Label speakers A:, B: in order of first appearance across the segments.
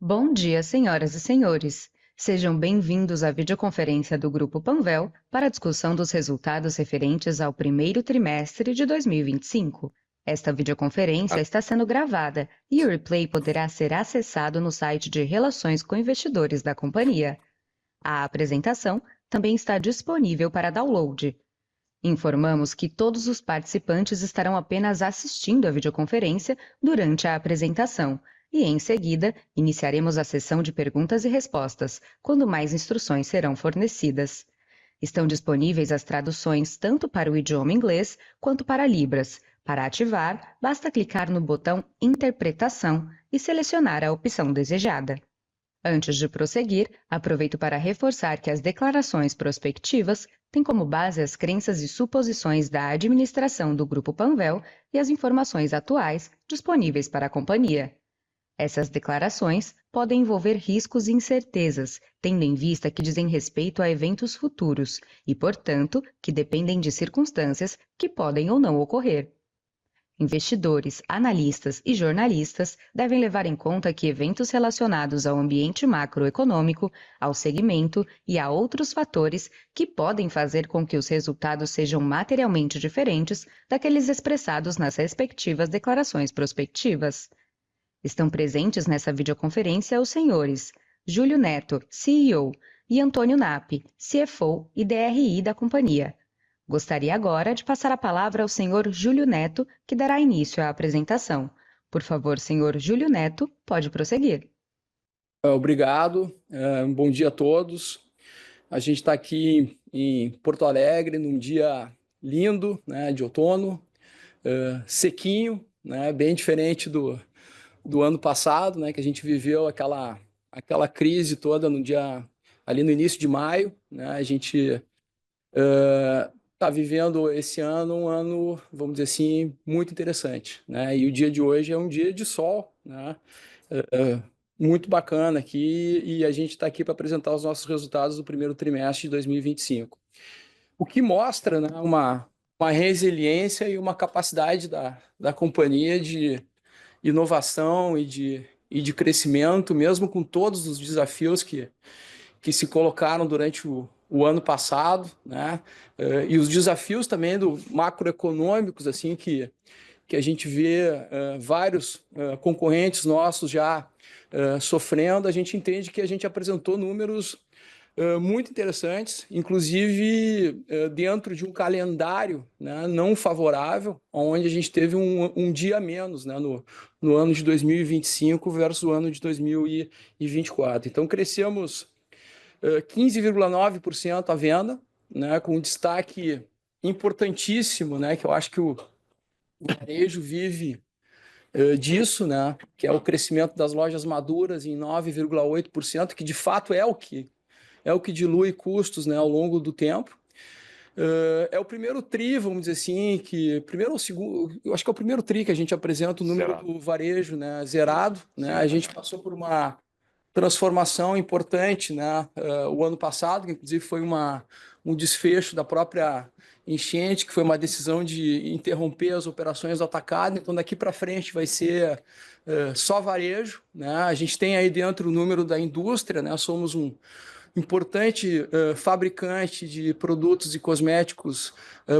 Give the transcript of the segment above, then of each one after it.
A: Bom dia, senhoras e senhores. Sejam bem-vindos à videoconferência do Grupo Panvel para a discussão dos resultados referentes ao primeiro trimestre de 2025. Esta videoconferência está sendo gravada e o replay poderá ser acessado no site de Relações com Investidores da companhia. A apresentação também está disponível para download. Informamos que todos os participantes estarão apenas assistindo à videoconferência durante a apresentação e, em seguida, iniciaremos a sessão de perguntas e respostas, quando mais instruções serão fornecidas. Estão disponíveis as traduções tanto para o idioma inglês quanto para Libras. Para ativar, basta clicar no botão Interpretação e selecionar a opção desejada. Antes de prosseguir, aproveito para reforçar que as declarações prospectivas têm como base as crenças e suposições da administração do Grupo Panvel e as informações atuais disponíveis para a companhia. Essas declarações podem envolver riscos e incertezas, tendo em vista que dizem respeito a eventos futuros e, portanto, que dependem de circunstâncias que podem ou não ocorrer. Investidores, analistas e jornalistas devem levar em conta que eventos relacionados ao ambiente macroeconômico, ao segmento e a outros fatores que podem fazer com que os resultados sejam materialmente diferentes daqueles expressados nas respectivas declarações prospectivas. Estão presentes nessa videoconferência os senhores Júlio Neto, CEO, e Antônio Napp, CFO e DRI da companhia. Gostaria agora de passar a palavra ao senhor Júlio Neto, que dará início à apresentação. Por favor, senhor Júlio Neto, pode prosseguir.
B: Obrigado, bom dia a todos. A gente está aqui em Porto Alegre num dia lindo, né, de outono, sequinho, né, bem diferente do ano passado, né, que a gente viveu aquela crise toda no dia ali no início de maio, né. A gente está vivendo esse ano um ano, vamos dizer assim, muito interessante, né, e o dia de hoje é um dia de sol, né, muito bacana aqui, e a gente está aqui para apresentar os nossos resultados do primeiro trimestre de 2025. O que mostra, né, uma resiliência e uma capacidade da companhia de inovação e de crescimento, mesmo com todos os desafios que se colocaram durante o ano passado, né? E os desafios também macroeconômicos, assim, que a gente vê vários concorrentes nossos já sofrendo. A gente entende que a gente apresentou números muito interessantes, inclusive dentro de um calendário, né, não favorável, onde a gente teve um dia a menos, né, no ano de 2025 versus o ano de 2024. Então, crescemos 15,9% a venda, né, com um destaque importantíssimo, né, que eu acho que o varejo vive disso, né, que é o crescimento das lojas maduras em 9,8%, que de fato é o que dilui custos, né, ao longo do tempo. É o primeiro TRI, vamos dizer assim, primeiro ou segundo, eu acho que é o primeiro TRI que a gente apresenta o número zerado do varejo, né, zerado, né? A gente passou por uma transformação importante, né, o ano passado, que inclusive foi um desfecho da própria enchente, que foi uma decisão de interromper as operações do atacado. Então, daqui para frente vai ser só varejo, né? A gente tem aí dentro o número da indústria, né? Somos um importante fabricante de produtos e cosméticos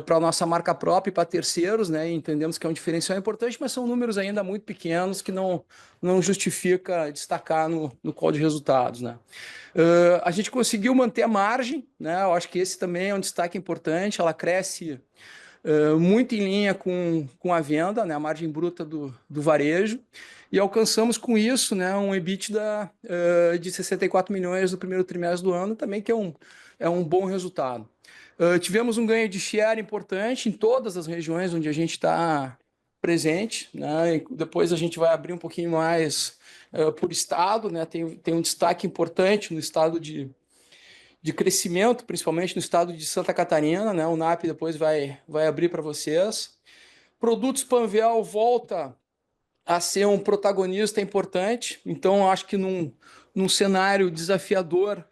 B: para a nossa marca própria e para terceiros, né? E entendemos que é um diferencial importante, mas são números ainda muito pequenos que não justifica destacar no call de resultados, né? A gente conseguiu manter a margem, né? Eu acho que esse também é um destaque importante. Ela cresce muito em linha com a venda, né, a margem bruta do varejo, e alcançamos com isso, né, um EBITDA de 64 milhões no primeiro trimestre do ano, também que é um bom resultado. Tivemos um ganho de share importante em todas as regiões onde a gente está presente, né, e depois a gente vai abrir um pouquinho mais por estado, né, tem um destaque importante no estado de crescimento, principalmente no estado de Santa Catarina, né? O NAP depois vai abrir para vocês. Produtos Panvel volta a ser um protagonista importante, então acho que num cenário desafiador,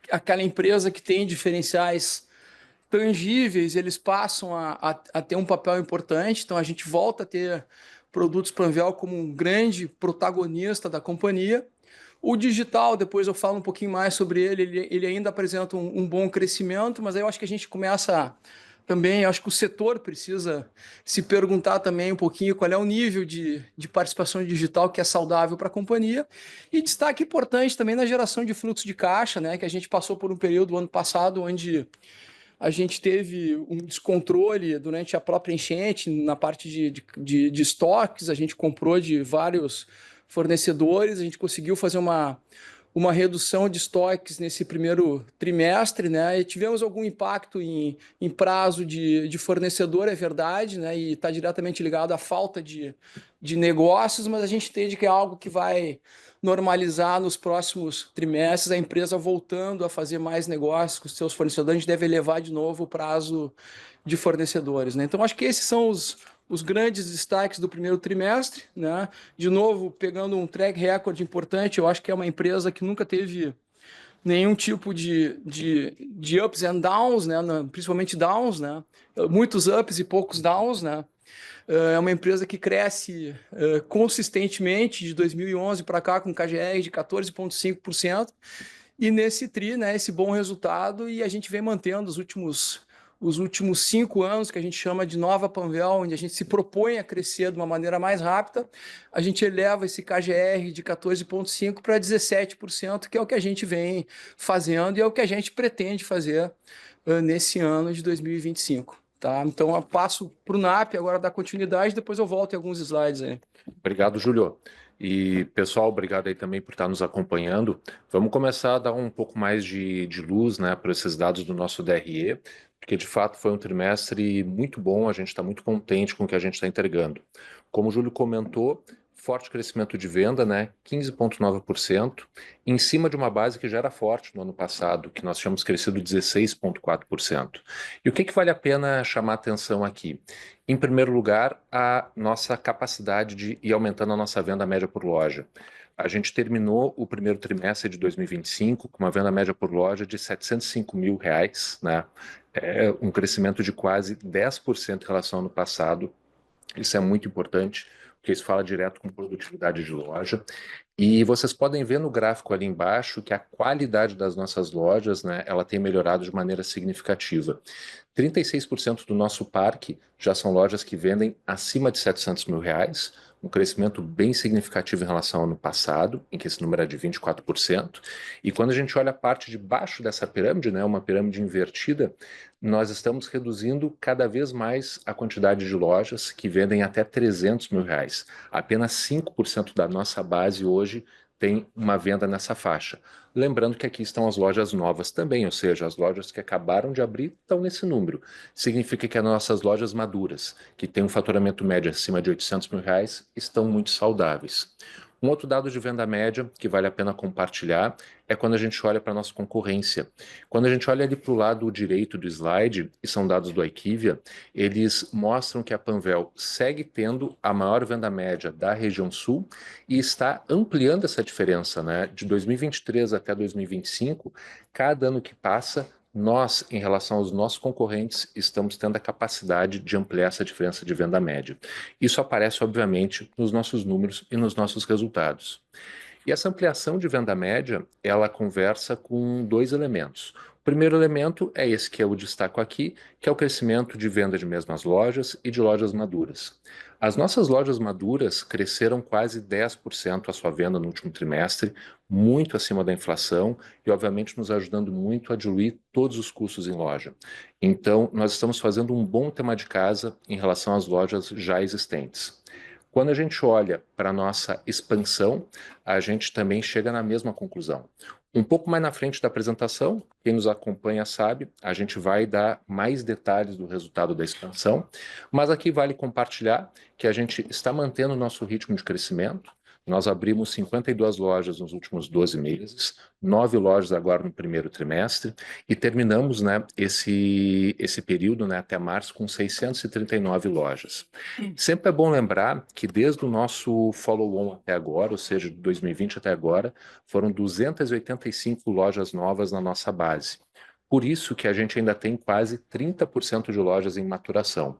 B: aquela empresa que tem diferenciais tangíveis, eles passam a ter um papel importante, então a gente volta a ter Produtos Panvel como um grande protagonista da companhia. O digital, depois eu falo um pouquinho mais sobre ele ainda apresenta um bom crescimento, mas aí eu acho que a gente começa também, eu acho que o setor precisa se perguntar também um pouquinho qual é o nível de participação digital que é saudável para a companhia. E destaque importante também na geração de fluxo de caixa, né, que a gente passou por um período ano passado onde a gente teve um descontrole durante a própria enchente na parte de estoques, a gente comprou de vários fornecedores, a gente conseguiu fazer uma redução de estoques nesse primeiro trimestre, né? E tivemos algum impacto em prazo de fornecedor, é verdade, né? E está diretamente ligado à falta de negócios, mas a gente entende que é algo que vai normalizar nos próximos trimestres, a empresa voltando a fazer mais negócios com os seus fornecedores, a gente deve elevar de novo o prazo de fornecedores, né? Então, acho que esses são os grandes destaques do primeiro trimestre, né? De novo, pegando um track record importante, eu acho que é uma empresa que nunca teve nenhum tipo de ups and downs, né? Principalmente downs, né? Muitos ups e poucos downs, né? É uma empresa que cresce consistentemente de 2011 para cá com KGR de 14,5%. E nesse TRI, né, esse bom resultado, e a gente vem mantendo os últimos 5 anos, que a gente chama de nova Panvel, onde a gente se propõe a crescer de uma maneira mais rápida, a gente eleva esse KGR de 14,5% para 17%, que é o que a gente vem fazendo e é o que a gente pretende fazer nesse ano de 2025. Tá? Então, eu passo para o NAP agora dar continuidade, depois eu volto em alguns slides aí.
C: Obrigado, Júlio. E, pessoal, obrigado aí também por estar nos acompanhando. Vamos começar a dar um pouco mais de luz, né, para esses dados do nosso DRE, porque, de fato, foi um trimestre muito bom, a gente está muito contente com o que a gente está entregando. Como o Júlio comentou, forte crescimento de venda, né, 15,9%, em cima de uma base que já era forte no ano passado, que nós tínhamos crescido 16,4%. E o que vale a pena chamar atenção aqui? Em primeiro lugar, a nossa capacidade de ir aumentando a nossa venda média por loja. A gente terminou o primeiro trimestre de 2025 com uma venda média por loja de R$705 mil, né? É um crescimento de quase 10% em relação ao ano passado. Isso é muito importante, porque isso fala direto com produtividade de loja. E vocês podem ver no gráfico ali embaixo que a qualidade das nossas lojas, né, ela tem melhorado de maneira significativa. 36% do nosso parque já são lojas que vendem acima de R$700 mil, um crescimento bem significativo em relação ao ano passado, em que esse número é de 24%. E quando a gente olha a parte de baixo dessa pirâmide, né, uma pirâmide invertida, nós estamos reduzindo cada vez mais a quantidade de lojas que vendem até R$300 mil. Apenas 5% da nossa base hoje tem uma venda nessa faixa. Lembrando que aqui estão as lojas novas também, ou seja, as lojas que acabaram de abrir estão nesse número. Significa que as nossas lojas maduras, que têm um faturamento médio acima de R$800 mil, estão muito saudáveis. Um outro dado de venda média que vale a pena compartilhar é quando a gente olha para a nossa concorrência. Quando a gente olha ali para o lado direito do slide, e são dados do IQVIA, eles mostram que a Panvel segue tendo a maior venda média da região sul e está ampliando essa diferença, né? De 2023 até 2025, cada ano que passa, nós, em relação aos nossos concorrentes, estamos tendo a capacidade de ampliar essa diferença de venda média. Isso aparece, obviamente, nos nossos números e nos nossos resultados. E essa ampliação de venda média, ela conversa com dois elementos. O primeiro elemento é esse que eu destaco aqui, que é o crescimento de venda de mesmas lojas e de lojas maduras. As nossas lojas maduras cresceram quase 10% a sua venda no último trimestre, muito acima da inflação e, obviamente, nos ajudando muito a diluir todos os custos em loja. Então, nós estamos fazendo um bom tema de casa em relação às lojas já existentes. Quando a gente olha para a nossa expansão, a gente também chega na mesma conclusão. Um pouco mais na frente da apresentação, quem nos acompanha sabe, a gente vai dar mais detalhes do resultado da expansão, mas aqui vale compartilhar que a gente está mantendo o nosso ritmo de crescimento. Nós abrimos 52 lojas nos últimos 12 meses, 9 lojas agora no primeiro trimestre, e terminamos, né, esse período, né, até março com 639 lojas. Sempre é bom lembrar que desde o nosso follow-on até agora, ou seja, de 2020 até agora, foram 285 lojas novas na nossa base. Por isso que a gente ainda tem quase 30% de lojas em maturação.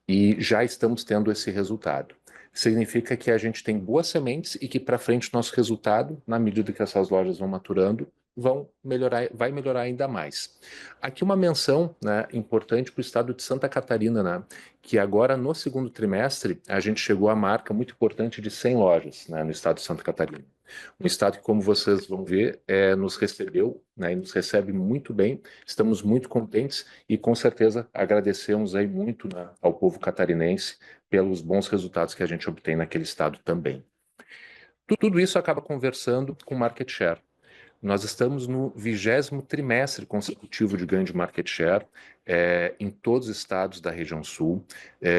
C: E já estamos tendo esse resultado. significa que a gente tem boas sementes e que para frente o nosso resultado, na medida que essas lojas vão maturando, vai melhorar ainda mais. Aqui uma menção, né, importante para o estado de Santa Catarina, né, que agora no segundo trimestre a gente chegou à marca muito importante de 100 lojas, né, no estado de Santa Catarina. Um estado que, como vocês vão ver, nos recebeu, né, e nos recebe muito bem. Estamos muito contentes e, com certeza, agradecemos aí muito, né, ao povo catarinense pelos bons resultados que a gente obtém naquele estado também. Tudo isso acaba conversando com market share. Nós estamos no 20º trimestre consecutivo de ganho de market share em todos os estados da região sul.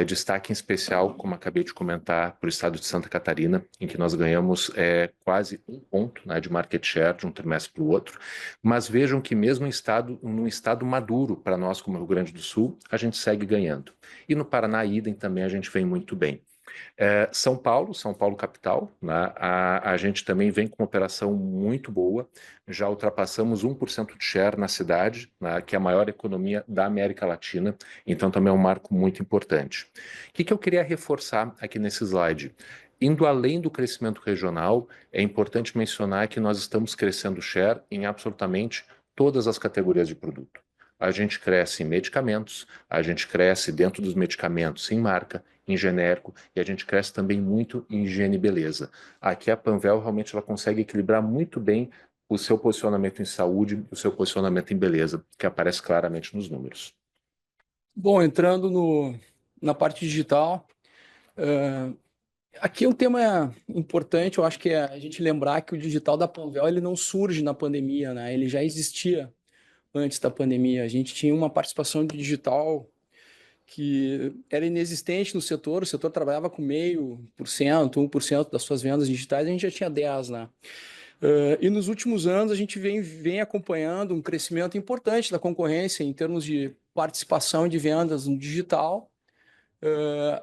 C: Destaque em especial, como acabei de comentar, para o estado de Santa Catarina, em que nós ganhamos quase 1 ponto, né, de market share de um trimestre para o outro. Mas vejam que mesmo num estado maduro para nós, como Rio Grande do Sul, a gente segue ganhando. E no Paraná, idem, também a gente vem muito bem. São Paulo capital, né? A gente também vem com uma operação muito boa, já ultrapassamos 1% de share na cidade, né, que é a maior economia da América Latina, então também é um marco muito importante. O que eu queria reforçar aqui nesse slide? Indo além do crescimento regional, é importante mencionar que nós estamos crescendo share em absolutamente todas as categorias de produto. A gente cresce em medicamentos, a gente cresce dentro dos medicamentos em marca, em genérico, e a gente cresce também muito em higiene e beleza. Aqui a Panvel realmente ela consegue equilibrar muito bem o seu posicionamento em saúde e o seu posicionamento em beleza, que aparece claramente nos números.
B: Bom, entrando na parte digital, aqui é um tema importante, eu acho que é a gente lembrar que o digital da Panvel ele não surge na pandemia, né? Ele já existia antes da pandemia. A gente tinha uma participação de digital que era inexistente no setor, o setor trabalhava com 0,5%, 1% das suas vendas digitais, a gente já tinha 10%, né? E nos últimos anos a gente vem acompanhando um crescimento importante da concorrência em termos de participação de vendas no digital.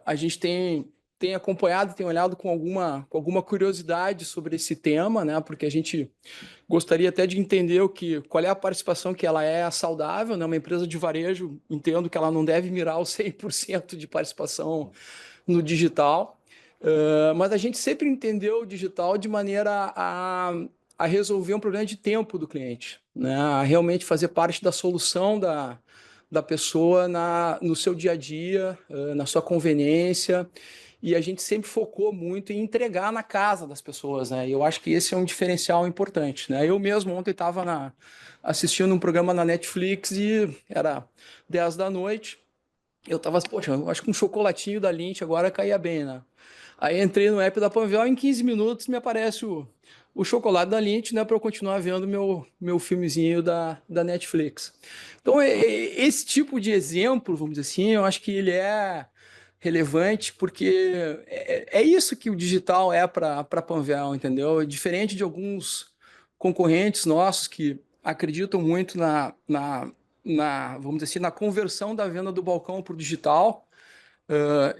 B: A gente tem acompanhado, tem olhado com alguma curiosidade sobre esse tema, né? Porque a gente gostaria até de entender qual é a participação que ela é saudável, né? Uma empresa de varejo, entendo que ela não deve mirar os 100% de participação no digital, mas a gente sempre entendeu o digital de maneira a resolver um problema de tempo do cliente, né? A realmente fazer parte da solução da pessoa no seu dia a dia, na sua conveniência, e a gente sempre focou muito em entregar na casa das pessoas, né? E eu acho que esse é um diferencial importante, né? Eu mesmo ontem estava assistindo um programa na Netflix e era 10 da noite, eu estava, poxa, eu acho que um chocolatinho da Lindt agora caía bem, né? Aí entrei no app da Panvel, em 15 minutos me aparece o chocolate da Lindt, né, para eu continuar vendo meu filmezinho da Netflix. Então, esse tipo de exemplo, vamos dizer assim, eu acho que ele é relevante porque é isso que o digital é para a Panvel, entendeu? Diferente de alguns concorrentes nossos que acreditam muito vamos dizer assim, na conversão da venda do balcão para o digital,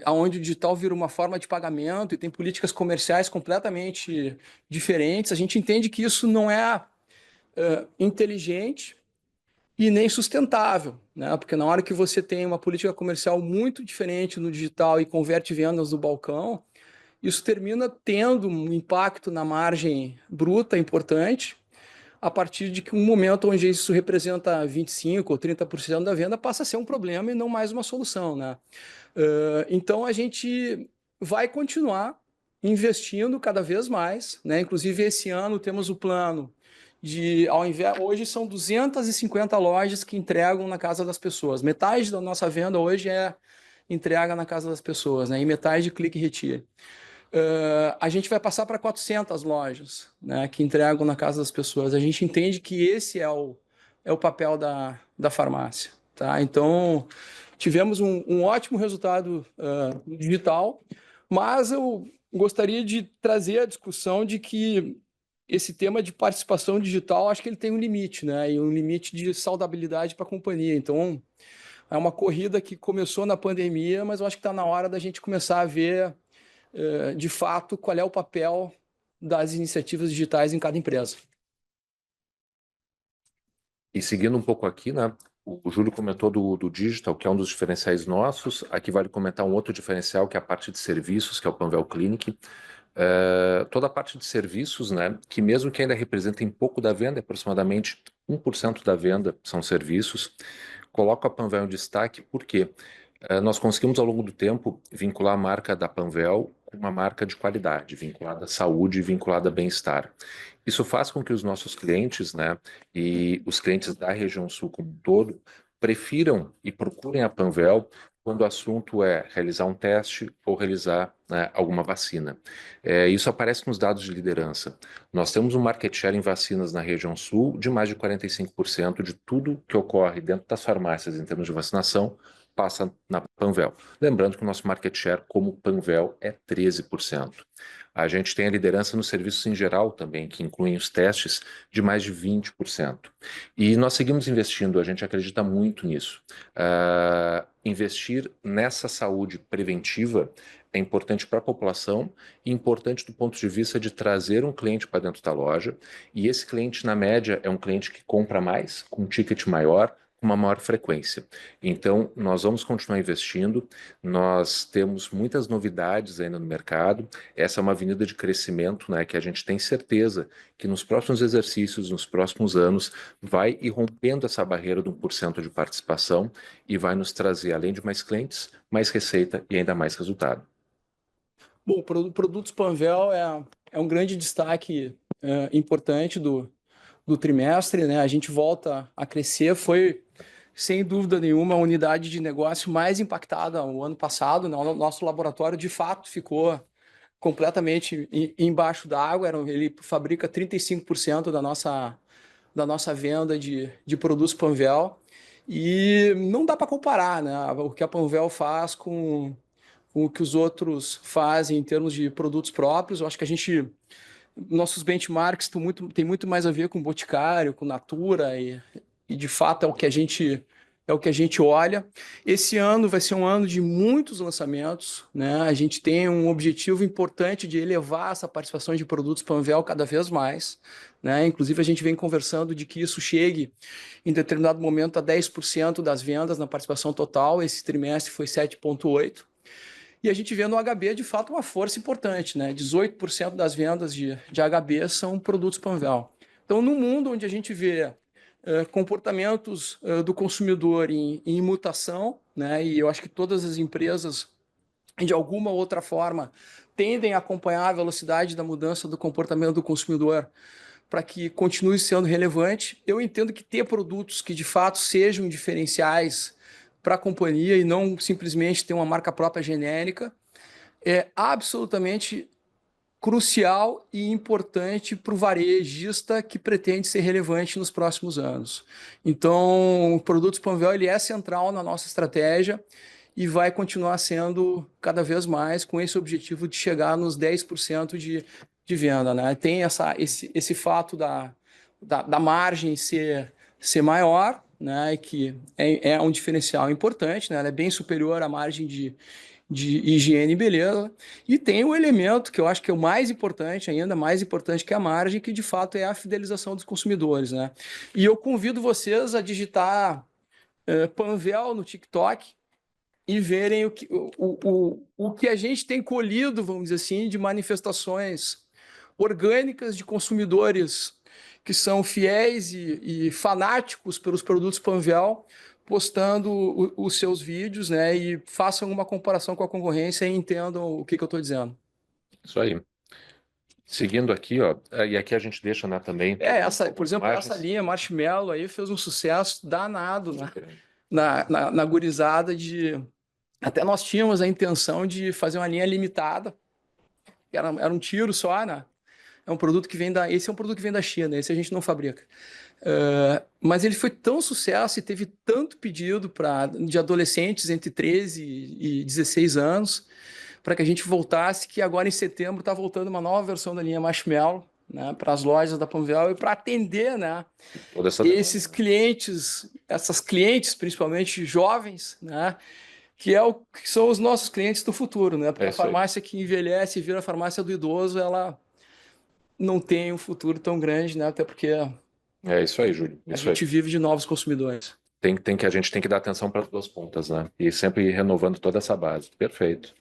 B: onde o digital vira uma forma de pagamento e tem políticas comerciais completamente diferentes. A gente entende que isso não é inteligente e nem sustentável, né? Porque na hora que você tem uma política comercial muito diferente no digital e converte vendas do balcão, isso termina tendo um impacto na margem bruta importante, a partir de que um momento onde isso representa 25% ou 30% da venda passa a ser um problema e não mais uma solução, né? Então a gente vai continuar investindo cada vez mais, né? Inclusive esse ano temos o plano hoje são 250 lojas que entregam na casa das pessoas. Metade da nossa venda hoje é entrega na casa das pessoas, né? E metade clique e retire. A gente vai passar para 400 lojas, né, que entregam na casa das pessoas. A gente entende que esse é o papel da farmácia. Tá? Então, tivemos um ótimo resultado digital, mas eu gostaria de trazer a discussão de que esse tema de participação digital, acho que ele tem um limite, né, e um limite de saudabilidade para a companhia. Então, é uma corrida que começou na pandemia, mas eu acho que está na hora da gente começar a ver de fato, qual é o papel das iniciativas digitais em cada empresa.
C: E seguindo um pouco aqui, né, O Júlio comentou do digital, que é um dos diferenciais nossos. Aqui vale comentar um outro diferencial, que é a parte de serviços, que é o Panvel Clinic. Toda a parte de serviços, né, que mesmo que ainda representem pouco da venda, aproximadamente 1% da venda são serviços, coloco a Panvel em destaque porque nós conseguimos ao longo do tempo vincular a marca da Panvel com uma marca de qualidade, vinculada à saúde e vinculada a bem-estar. Isso faz com que os nossos clientes, né, e os clientes da região sul como um todo, prefiram e procurem a Panvel quando o assunto é realizar um teste ou realizar, né, alguma vacina. Isso aparece nos dados de liderança. Nós temos um market share em vacinas na região sul de mais de 45% de tudo que ocorre dentro das farmácias em termos de vacinação passa na Panvel. Lembrando que o nosso market share como Panvel é 13%. A gente tem a liderança nos serviços em geral também, que incluem os testes, de mais de 20%. E nós seguimos investindo, a gente acredita muito nisso. Investir nessa saúde preventiva é importante para a população e importante do ponto de vista de trazer um cliente para dentro da loja. E esse cliente, na média, é um cliente que compra mais, com um ticket maior, com uma maior frequência. Então, nós vamos continuar investindo, nós temos muitas novidades ainda no mercado, essa é uma avenida de crescimento, né, que a gente tem certeza que nos próximos exercícios, nos próximos anos, vai ir rompendo essa barreira de 1% de participação e vai nos trazer, além de mais clientes, mais receita e ainda mais resultado.
B: Bom, produtos Panvel é um grande destaque importante do trimestre, né? A gente volta a crescer, foi sem dúvida nenhuma a unidade de negócio mais impactada o ano passado, né? O nosso laboratório de fato ficou completamente embaixo d'água, ele fabrica 35% da nossa venda de produtos Panvel e não dá para comparar, né? O que a Panvel faz com o que os outros fazem em termos de produtos próprios. Eu acho que nossos benchmarks tem muito mais a ver com Boticário, com Natura e de fato é o que a gente olha. Esse ano vai ser um ano de muitos lançamentos, né? A gente tem um objetivo importante de elevar essa participação de produtos Panvel cada vez mais, né? Inclusive a gente vem conversando de que isso chegue em determinado momento a 10% das vendas na participação total. Esse trimestre foi 7,8%. E a gente vê no HB, de fato, uma força importante, né? 18% das vendas de HB são produtos Panvel. Então, no mundo onde a gente vê comportamentos do consumidor em mutação, né? E eu acho que todas as empresas, de alguma outra forma, tendem a acompanhar a velocidade da mudança do comportamento do consumidor para que continue sendo relevante. Eu entendo que ter produtos que, de fato, sejam diferenciais para a companhia e não simplesmente ter uma marca própria genérica, é absolutamente crucial e importante para o varejista que pretende ser relevante nos próximos anos. Então, o Produtos Panvel ele é central na nossa estratégia e vai continuar sendo cada vez mais com esse objetivo de chegar nos 10% de venda, né? Tem esse fato da margem ser maior, né, que é um diferencial importante, né, ela é bem superior à margem de higiene e beleza, e tem o elemento que eu acho que é o mais importante, ainda mais importante que a margem, que de fato é a fidelização dos consumidores, né? E eu convido vocês a digitar Panvel no TikTok e verem o que a gente tem colhido, vamos dizer assim, de manifestações orgânicas de consumidores que são fiéis e fanáticos pelos produtos Panvel, postando os seus vídeos, né? E façam uma comparação com a concorrência e entendam o que eu estou dizendo.
C: Isso aí. Seguindo aqui, ó, e aqui a gente deixa, né, também.
B: Por exemplo, essa linha Marshmallow aí fez um sucesso danado, né? Na gurizada de. Até nós tínhamos a intenção de fazer uma linha limitada. Era um tiro só, né? É um produto que vem esse é um produto que vem da China, esse a gente não fabrica. Mas ele foi tão sucesso e teve tanto pedido de adolescentes entre 13 e 16 anos para que a gente voltasse, que agora em setembro está voltando uma nova versão da linha Marshmallow, né, para as lojas da Panvel e para atender, né, esses clientes, essas clientes, principalmente jovens, né, que são os nossos clientes do futuro, né? Porque a farmácia que envelhece e vira a farmácia do idoso, ela não tem um futuro tão grande, né? Até porque
C: é isso aí, Júlio.
B: a gente vive de novos consumidores.
C: A gente tem que dar atenção para as duas pontas, né? E sempre ir renovando toda essa base. Perfeito.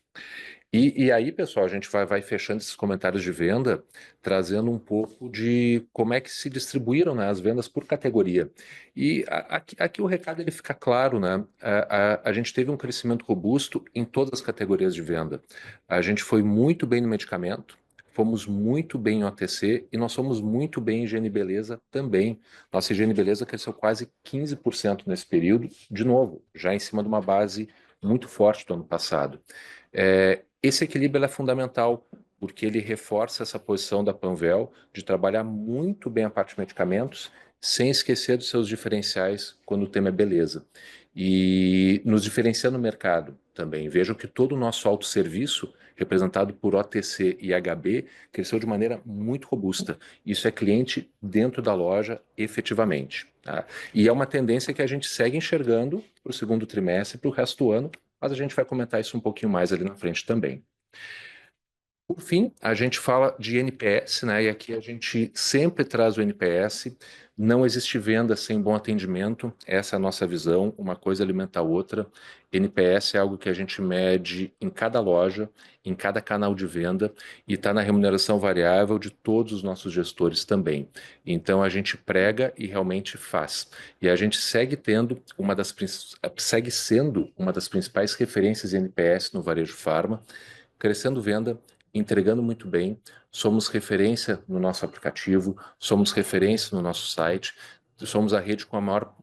C: E aí, pessoal, a gente vai fechando esses comentários de venda, trazendo um pouco de como é que se distribuíram, né, as vendas por categoria. E aqui o recado ele fica claro, né? A gente teve um crescimento robusto em todas as categorias de venda. A gente foi muito bem no medicamento, fomos muito bem em OTC e nós fomos muito bem em higiene e beleza também. Nossa higiene e beleza cresceu quase 15% nesse período, de novo, já em cima de uma base muito forte do ano passado. Esse equilíbrio é fundamental, porque ele reforça essa posição da Panvel de trabalhar muito bem a parte de medicamentos, sem esquecer dos seus diferenciais quando o tema é beleza. E nos diferencia no mercado também. Vejam que todo o nosso autosserviço, representado por OTC e HB, cresceu de maneira muito robusta. Isso é cliente dentro da loja, efetivamente. Tá? E é uma tendência que a gente segue enxergando para o segundo trimestre e para o resto do ano, mas a gente vai comentar isso um pouquinho mais ali na frente também. Por fim, a gente fala de NPS, né? E aqui a gente sempre traz o NPS. Não existe venda sem bom atendimento. Essa é a nossa visão. Uma coisa alimenta a outra. NPS é algo que a gente mede em cada loja, em cada canal de venda e está na remuneração variável de todos os nossos gestores também. Então a gente prega e realmente faz. E a gente segue sendo uma das principais referências em NPS no varejo farma, crescendo venda, entregando muito bem, somos referência no nosso aplicativo, somos referência no nosso site, somos a rede com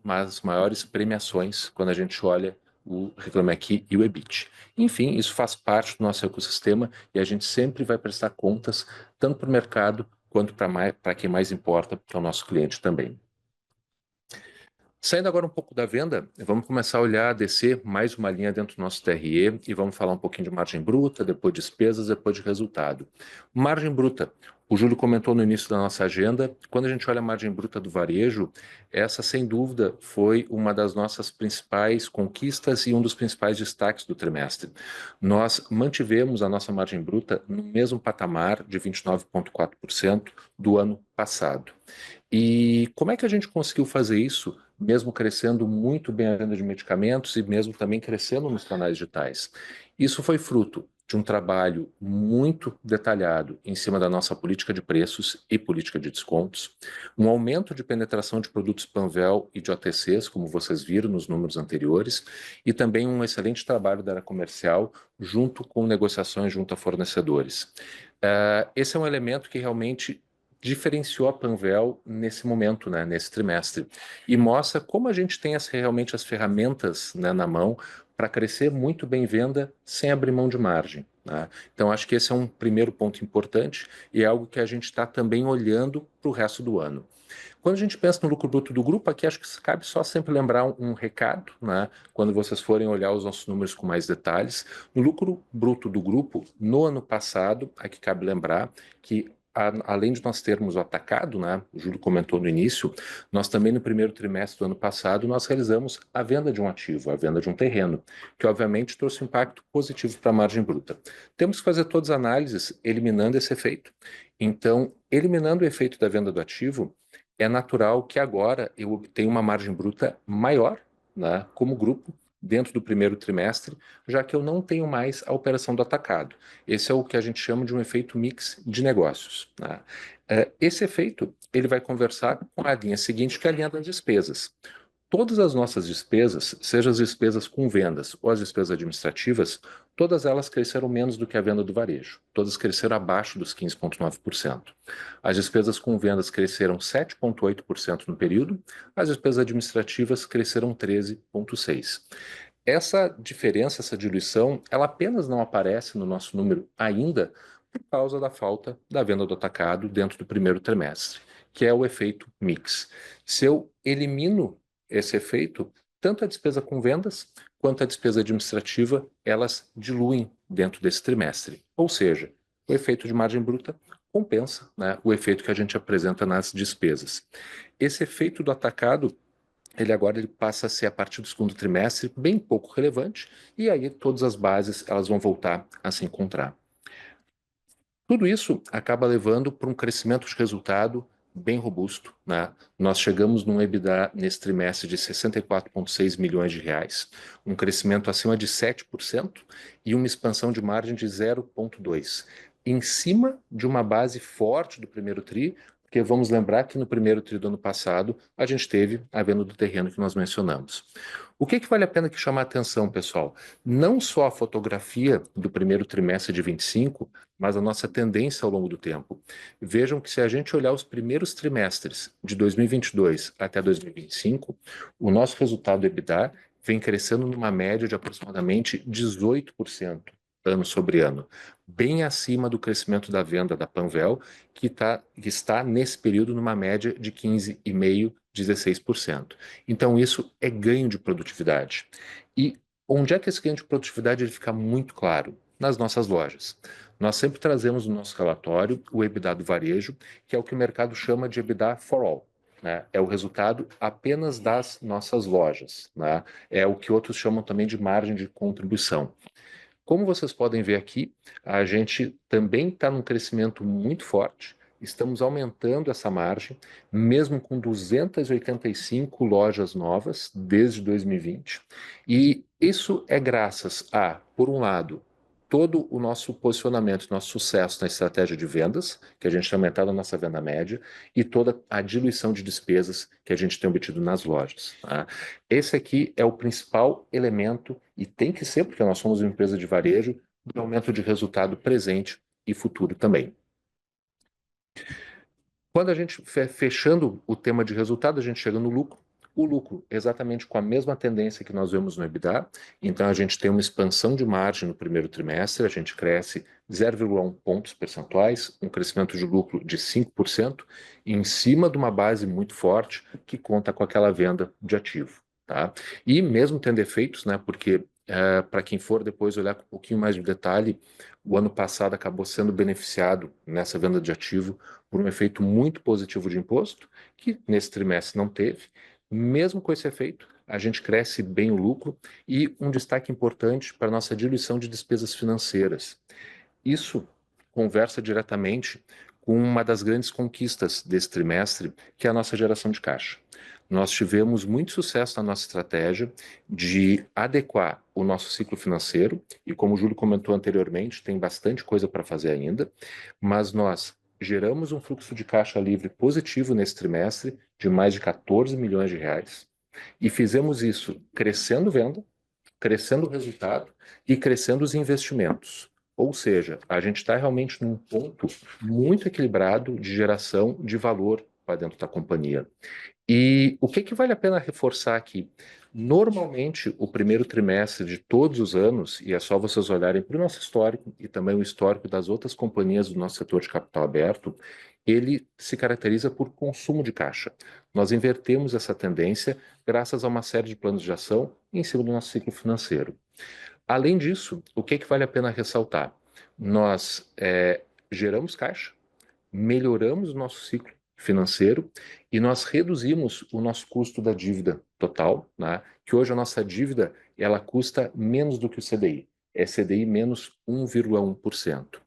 C: as maiores premiações quando a gente olha o Reclame Aqui e o EBIT. Enfim, isso faz parte do nosso ecossistema e a gente sempre vai prestar contas tanto para o mercado quanto para quem mais importa, que é o nosso cliente também. Saindo agora um pouco da venda, vamos começar a olhar, descer mais uma linha dentro do nosso TRE e vamos falar um pouquinho de margem bruta, depois despesas, depois de resultado. Margem bruta. O Júlio comentou no início da nossa agenda, quando a gente olha a margem bruta do varejo, essa sem dúvida foi uma das nossas principais conquistas e um dos principais destaques do trimestre. Nós mantivemos a nossa margem bruta no mesmo patamar de 29,4% do ano passado. E como é que a gente conseguiu fazer isso, mesmo crescendo muito bem a venda de medicamentos e mesmo também crescendo nos canais digitais? Isso foi fruto de um trabalho muito detalhado em cima da nossa política de preços e política de descontos, um aumento de penetração de produtos Panvel e de OTCs, como vocês viram nos números anteriores, e também um excelente trabalho da área comercial junto com negociações junto a fornecedores. Esse é um elemento que realmente diferenciou a Panvel nesse momento, né, nesse trimestre, e mostra como a gente tem realmente as ferramentas, né, na mão para crescer muito bem venda sem abrir mão de margem. Né? Então, acho que esse é um primeiro ponto importante e é algo que a gente está também olhando para o resto do ano. Quando a gente pensa no lucro bruto do grupo, aqui acho que cabe só sempre lembrar um recado, né? Quando vocês forem olhar os nossos números com mais detalhes. No lucro bruto do grupo, no ano passado, aqui cabe lembrar que além de nós termos o atacado, né, o Júlio comentou no início, nós também no primeiro trimestre do ano passado, nós realizamos a venda de um ativo, a venda de um terreno, que obviamente trouxe um impacto positivo para a margem bruta. Temos que fazer todas as análises eliminando esse efeito. Então, eliminando o efeito da venda do ativo, é natural que agora eu obtenha uma margem bruta maior, né, como grupo, dentro do primeiro trimestre, já que eu não tenho mais a operação do atacado. Esse é o que a gente chama de um efeito mix de negócios. Né? Esse efeito ele vai conversar com a linha seguinte, que é a linha das despesas. Todas as nossas despesas, seja as despesas com vendas ou as despesas administrativas, todas elas cresceram menos do que a venda do varejo. Todas cresceram abaixo dos 15,9%. As despesas com vendas cresceram 7,8% no período, as despesas administrativas cresceram 13,6%. Essa diferença, essa diluição, ela apenas não aparece no nosso número ainda por causa da falta da venda do atacado dentro do primeiro trimestre, que é o efeito mix. Se eu elimino esse efeito, tanto a despesa com vendas quanto a despesa administrativa, elas diluem dentro desse trimestre. Ou seja, o efeito de margem bruta compensa, né, o efeito que a gente apresenta nas despesas. Esse efeito do atacado, ele passa a ser, a partir do segundo trimestre, bem pouco relevante, e aí todas as bases elas vão voltar a se encontrar. Tudo isso acaba levando para um crescimento de resultado bem robusto, né? Nós chegamos num EBITDA nesse trimestre de 64,6 milhões de reais, um crescimento acima de 7% e uma expansão de margem de 0,2, em cima de uma base forte do primeiro tri, porque vamos lembrar que no primeiro tri do ano passado a gente teve a venda do terreno que nós mencionamos. O que vale a pena que chamar a atenção, pessoal? Não só a fotografia do primeiro trimestre de 25, mas a nossa tendência ao longo do tempo. Vejam que se a gente olhar os primeiros trimestres de 2022 até 2025, o nosso resultado EBITDA vem crescendo numa média de aproximadamente 18% ano sobre ano, bem acima do crescimento da venda da Panvel, que está nesse período numa média de 15,5%, 16%. Então isso é ganho de produtividade. E onde é que esse ganho de produtividade ele fica muito claro? Nas nossas lojas. Nós sempre trazemos no nosso relatório o EBITDA do varejo, que é o que o mercado chama de EBITDA for all. Né? É o resultado apenas das nossas lojas. Né? É o que outros chamam também de margem de contribuição. Como vocês podem ver aqui, a gente também está num crescimento muito forte, estamos aumentando essa margem, mesmo com 285 lojas novas desde 2020, e isso é graças a, por um lado, todo o nosso posicionamento, nosso sucesso na estratégia de vendas, que a gente tem aumentado a nossa venda média, e toda a diluição de despesas que a gente tem obtido nas lojas. Tá? Esse aqui é o principal elemento, e tem que ser, porque nós somos uma empresa de varejo, de aumento de resultado presente e futuro também. Quando a gente fechando o tema de resultado, a gente chega no lucro. O lucro, exatamente com a mesma tendência que nós vemos no EBITDA. Então, a gente tem uma expansão de margem no primeiro trimestre, a gente cresce 0,1 pontos percentuais, um crescimento de lucro de 5%, em cima de uma base muito forte que conta com aquela venda de ativo. Tá? E mesmo tendo efeitos, né, porque para quem for depois olhar com um pouquinho mais de detalhe, o ano passado acabou sendo beneficiado nessa venda de ativo por um efeito muito positivo de imposto, que nesse trimestre não teve. Mesmo com esse efeito, a gente cresce bem o lucro e um destaque importante para a nossa diluição de despesas financeiras. Isso conversa diretamente com uma das grandes conquistas desse trimestre, que é a nossa geração de caixa. Nós tivemos muito sucesso na nossa estratégia de adequar o nosso ciclo financeiro, e como o Júlio comentou anteriormente, tem bastante coisa para fazer ainda, mas nós geramos um fluxo de caixa livre positivo nesse trimestre de mais de 14 milhões de reais, e fizemos isso crescendo venda, crescendo o resultado e crescendo os investimentos. Ou seja, a gente está realmente num ponto muito equilibrado de geração de valor para dentro da companhia. E o que vale a pena reforçar aqui? Normalmente, o primeiro trimestre de todos os anos, e é só vocês olharem para o nosso histórico e também o histórico das outras companhias do nosso setor de capital aberto, ele se caracteriza por consumo de caixa. Nós invertemos essa tendência graças a uma série de planos de ação em cima do nosso ciclo financeiro. Além disso, o que vale a pena ressaltar? Nós geramos caixa, melhoramos o nosso ciclo financeiro e nós reduzimos o nosso custo da dívida total, né? Que hoje a nossa dívida ela custa menos do que o CDI, é CDI menos 1,1%.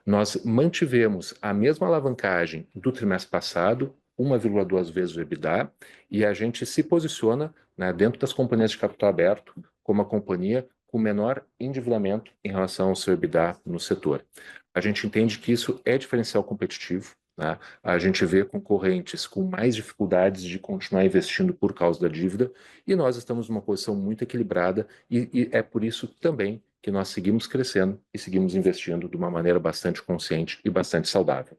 C: Nós mantivemos a mesma alavancagem do trimestre passado, 1,2 vezes o EBITDA, e a gente se posiciona, né, dentro das companhias de capital aberto como a companhia com menor endividamento em relação ao seu EBITDA no setor. A gente entende que isso é diferencial competitivo, né? A gente vê concorrentes com mais dificuldades de continuar investindo por causa da dívida, e nós estamos numa posição muito equilibrada, e é por isso também que nós seguimos crescendo e seguimos investindo de uma maneira bastante consciente e bastante saudável.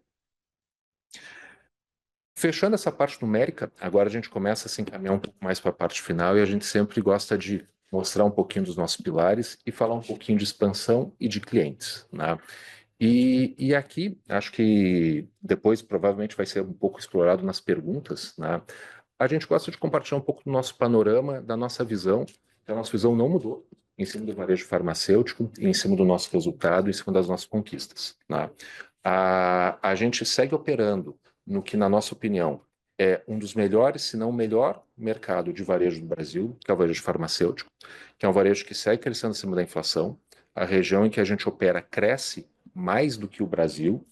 C: Fechando essa parte numérica, agora a gente começa a se encaminhar um pouco mais para a parte final, e a gente sempre gosta de mostrar um pouquinho dos nossos pilares e falar um pouquinho de expansão e de clientes, né? E aqui, acho que depois provavelmente vai ser um pouco explorado nas perguntas, né? A gente gosta de compartilhar um pouco do nosso panorama, da nossa visão. A nossa visão não mudou em cima do varejo farmacêutico, em cima do nosso resultado, em cima das nossas conquistas, né? A gente segue operando no que, na nossa opinião, é um dos melhores, se não o melhor mercado de varejo do Brasil, que é o varejo farmacêutico, que é um varejo que segue crescendo acima da inflação. A região em que a gente opera cresce mais do que o Brasil.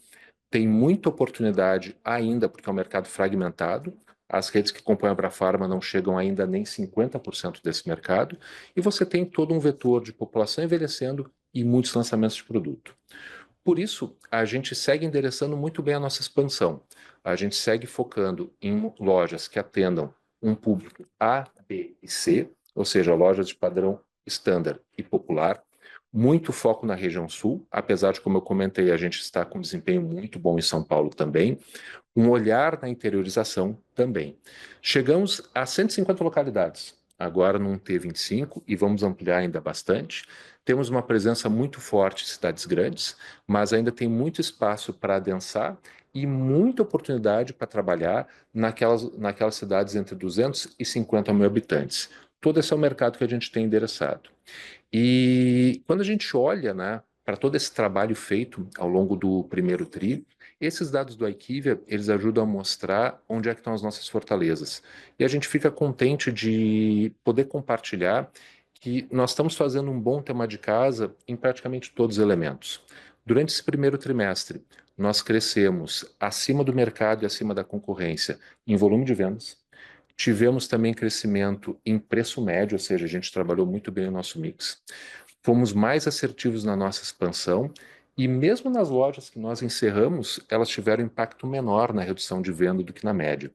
C: tem muita oportunidade ainda, porque é um mercado fragmentado. As redes que compõem a Abrafarma não chegam ainda nem 50% desse mercado. E você tem todo um vetor de população envelhecendo e muitos lançamentos de produto. Por isso, a gente segue endereçando muito bem a nossa expansão. A gente segue focando em lojas que atendam um público A, B e C, ou seja, lojas de padrão estándar e popular. Muito foco na região sul, apesar de, como eu comentei, a gente está com desempenho muito bom em São Paulo também. Um olhar na interiorização também. Chegamos a 150 localidades, agora num T25, e vamos ampliar ainda bastante. Temos uma presença muito forte em cidades grandes, mas ainda tem muito espaço para adensar e muita oportunidade para trabalhar naquelas cidades entre 250 mil habitantes. Todo esse é o mercado que a gente tem endereçado. E quando a gente olha, né, para todo esse trabalho feito ao longo do primeiro tri, esses dados do IQVIA, eles ajudam a mostrar onde é que estão as nossas fortalezas. E a gente fica contente de poder compartilhar que nós estamos fazendo um bom tema de casa em praticamente todos os elementos. Durante esse primeiro trimestre, nós crescemos acima do mercado e acima da concorrência em volume de vendas. Tivemos também crescimento em preço médio, ou seja, a gente trabalhou muito bem o nosso mix. Fomos mais assertivos na nossa expansão e mesmo nas lojas que nós encerramos, elas tiveram impacto menor na redução de venda do que na média.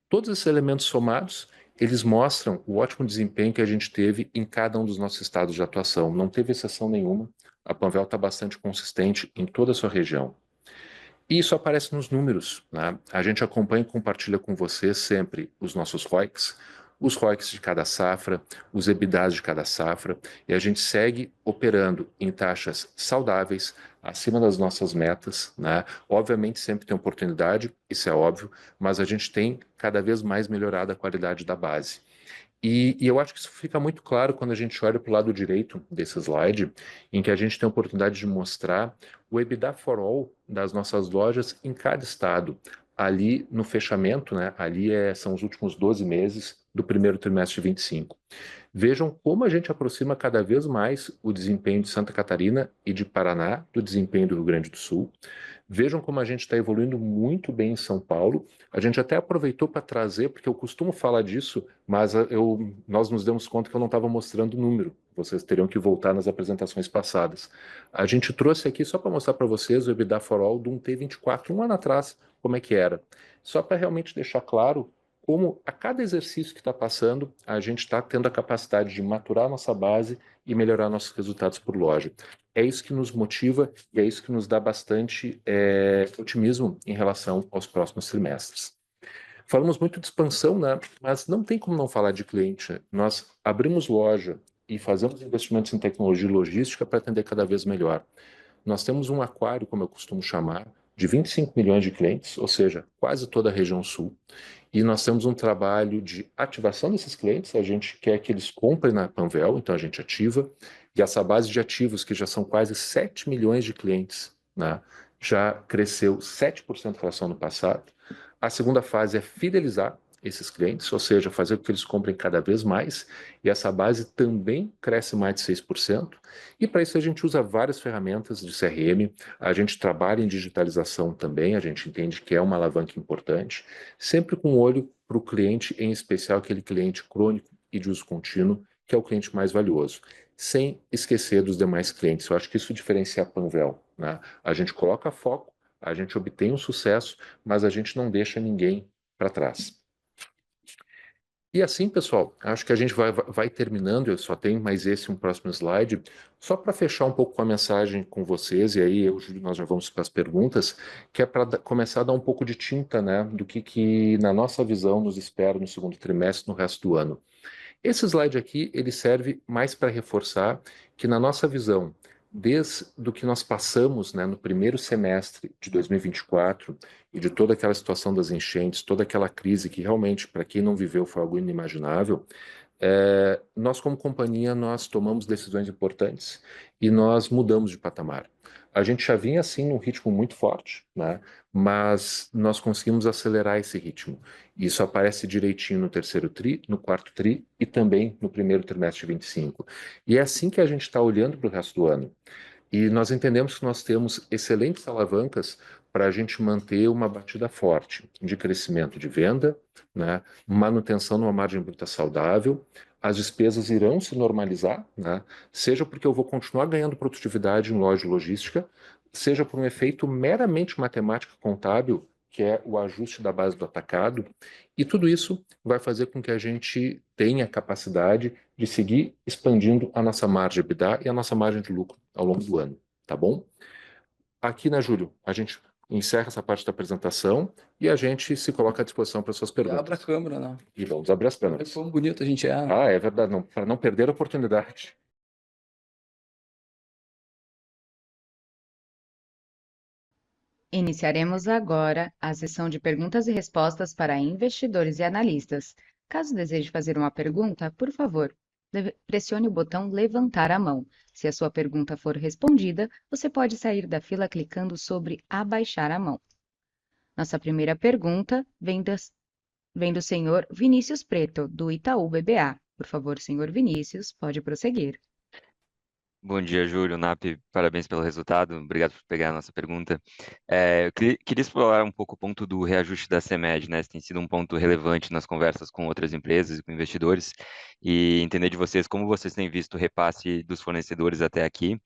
C: Todos esses elementos somados, eles mostram o ótimo desempenho que a gente teve em cada um dos nossos estados de atuação. Não teve exceção nenhuma. A Panvel está bastante consistente em toda a sua região. E isso aparece nos números, né? A gente acompanha e compartilha com você sempre os nossos ROICs, os ROICs de cada safra, os EBITDAs de cada safra, e a gente segue operando em taxas saudáveis, acima das nossas metas, né? Obviamente sempre tem oportunidade, isso é óbvio, mas a gente tem cada vez mais melhorado a qualidade da base. E eu acho que isso fica muito claro quando a gente olha para o lado direito desse slide, em que a gente tem a oportunidade de mostrar o EBITDA for all das nossas lojas em cada estado. Ali no fechamento, né, ali são os últimos 12 meses do primeiro trimestre de 25. Vejam como a gente aproxima cada vez mais o desempenho de Santa Catarina e de Paraná do desempenho do Rio Grande do Sul. Vejam como a gente está evoluindo muito bem em São Paulo. A gente até aproveitou para trazer, porque eu costumo falar disso, mas nós nos demos conta que eu não estava mostrando o número. Vocês teriam que voltar nas apresentações passadas. A gente trouxe aqui só para mostrar para vocês o EBITDA for all de um T24, um ano atrás, como é que era. Só para realmente deixar claro como a cada exercício que está passando, a gente está tendo a capacidade de maturar nossa base e melhorar nossos resultados por loja. É isso que nos motiva e é isso que nos dá bastante otimismo em relação aos próximos trimestres. Falamos muito de expansão, né? Mas não tem como não falar de cliente. Nós abrimos loja e fazemos investimentos em tecnologia e logística para atender cada vez melhor. Nós temos um aquário, como eu costumo chamar, de 25 milhões de clientes, ou seja, quase toda a região sul. E nós temos um trabalho de ativação desses clientes, a gente quer que eles comprem na Panvel, então a gente ativa, e essa base de ativos, que já são quase 7 milhões de clientes, né, já cresceu 7% em relação ao ano passado. A segunda fase é fidelizar esses clientes, ou seja, fazer com que eles comprem cada vez mais, e essa base também cresce mais de 6%, e para isso a gente usa várias ferramentas de CRM, a gente trabalha em digitalização também, a gente entende que é uma alavanca importante, sempre com olho para o cliente, em especial aquele cliente crônico e de uso contínuo, que é o cliente mais valioso, sem esquecer dos demais clientes. Eu acho que isso diferencia a Panvel, né? A gente coloca foco, a gente obtém um sucesso, mas a gente não deixa ninguém para trás. E assim, pessoal, acho que a gente vai terminando, eu só tenho mais um próximo slide, só para fechar um pouco com a mensagem com vocês, e aí eu, Júlio, nós já vamos para as perguntas, que é para começar a dar um pouco de tinta, né, do que na nossa visão nos espera no segundo trimestre, no resto do ano. Esse slide aqui, ele serve mais para reforçar que na nossa visão, desde o que nós passamos, né, no primeiro semestre de 2024 e de toda aquela situação das enchentes, toda aquela crise que realmente, para quem não viveu, foi algo inimaginável, nós como companhia, nós tomamos decisões importantes e nós mudamos de patamar. A gente já vinha assim num ritmo muito forte, né? Mas nós conseguimos acelerar esse ritmo. Isso aparece direitinho no terceiro tri, no quarto tri e também no primeiro trimestre de 25. E é assim que a gente está olhando para o resto do ano. E nós entendemos que nós temos excelentes alavancas para a gente manter uma batida forte de crescimento de venda, né, manutenção numa margem bruta saudável. As despesas irão se normalizar, né, seja porque eu vou continuar ganhando produtividade em loja e logística, seja por um efeito meramente matemático contábil, que é o ajuste da base do atacado, e tudo isso vai fazer com que a gente tenha capacidade de seguir expandindo a nossa margem EBITDA e a nossa margem de lucro ao longo do ano, tá bom? Aqui, né, Júlio, a gente encerra essa parte da apresentação e a gente se coloca à disposição para suas
B: Abra a
C: perguntas.
B: câmera, né?
C: E vamos abrir as
B: Olha
C: câmeras.
B: quão bonito a gente é, né?
C: Ah, é verdade, para não perder a oportunidade.
A: Iniciaremos agora a sessão de perguntas e respostas para investidores e analistas. Caso deseje fazer uma pergunta, por favor, pressione o botão levantar a mão. Se a sua pergunta for respondida, você pode sair da fila clicando sobre abaixar a mão. Nossa primeira pergunta vem do senhor Vinícius Preto, do Itaú BBA. Por favor, senhor Vinícius, pode prosseguir.
D: Bom dia, Júlio, NAP, parabéns pelo resultado, obrigado por pegar a nossa pergunta. Eu queria explorar um pouco o ponto do reajuste da CEMED, né? Esse tem sido um ponto relevante nas conversas com outras empresas e com investidores, e entender de vocês como vocês têm visto o repasse dos fornecedores até aqui.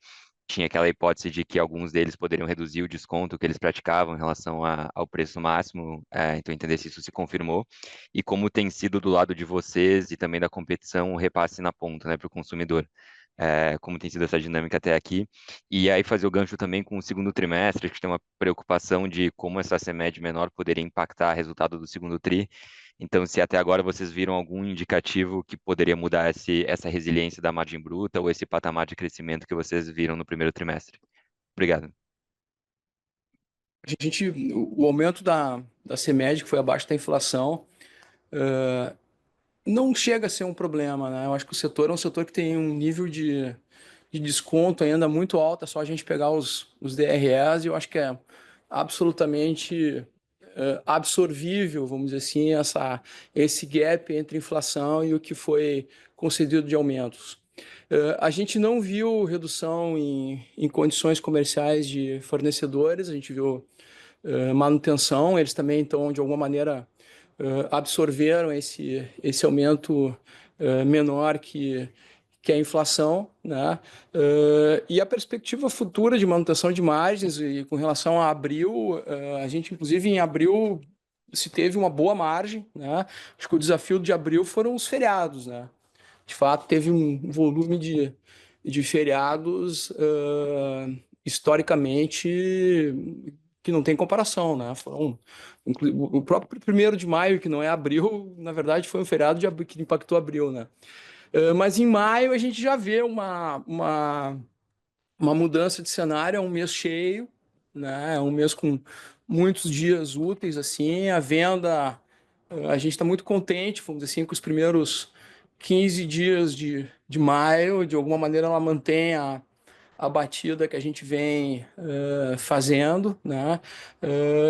D: Tinha aquela hipótese de que alguns deles poderiam reduzir o desconto que eles praticavam em relação ao preço máximo, então entender se isso se confirmou, e como tem sido do lado de vocês e também da competição o repasse na ponta, né, para o consumidor. Como tem sido essa dinâmica até aqui, e aí fazer o gancho também com o segundo trimestre, que tem uma preocupação de como essa CMED menor poderia impactar o resultado do segundo TRI. Então, se até agora vocês viram algum indicativo que poderia mudar essa resiliência da margem bruta ou esse patamar de crescimento que vocês viram no primeiro trimestre. Obrigado.
B: O aumento da CEMED, que foi abaixo da inflação, não chega a ser um problema, né? Eu acho que o setor é um setor que tem um nível de desconto ainda muito alto, é só a gente pegar os DREs, e eu acho que é absolutamente absorvível, vamos dizer assim, esse gap entre inflação e o que foi concedido de aumentos. A gente não viu redução em condições comerciais de fornecedores, a gente viu manutenção, eles também estão, de alguma maneira, absorveram esse aumento menor que a inflação, né? E a perspectiva futura de manutenção de margens e com relação a abril, a gente, inclusive, em abril se teve uma boa margem, né? Acho que o desafio de abril foram os feriados, né? De fato, teve um volume de feriados historicamente que não tem comparação, né? O próprio 1º de maio, que não é abril, na verdade foi um feriado de abril, que impactou abril, né? Mas em maio a gente já vê uma mudança de cenário, é um mês cheio, né? É um mês com muitos dias úteis, assim, a venda, a gente está muito contente, vamos dizer assim, com os primeiros 15 dias de maio, de alguma maneira ela mantém a batida que a gente vem fazendo, né?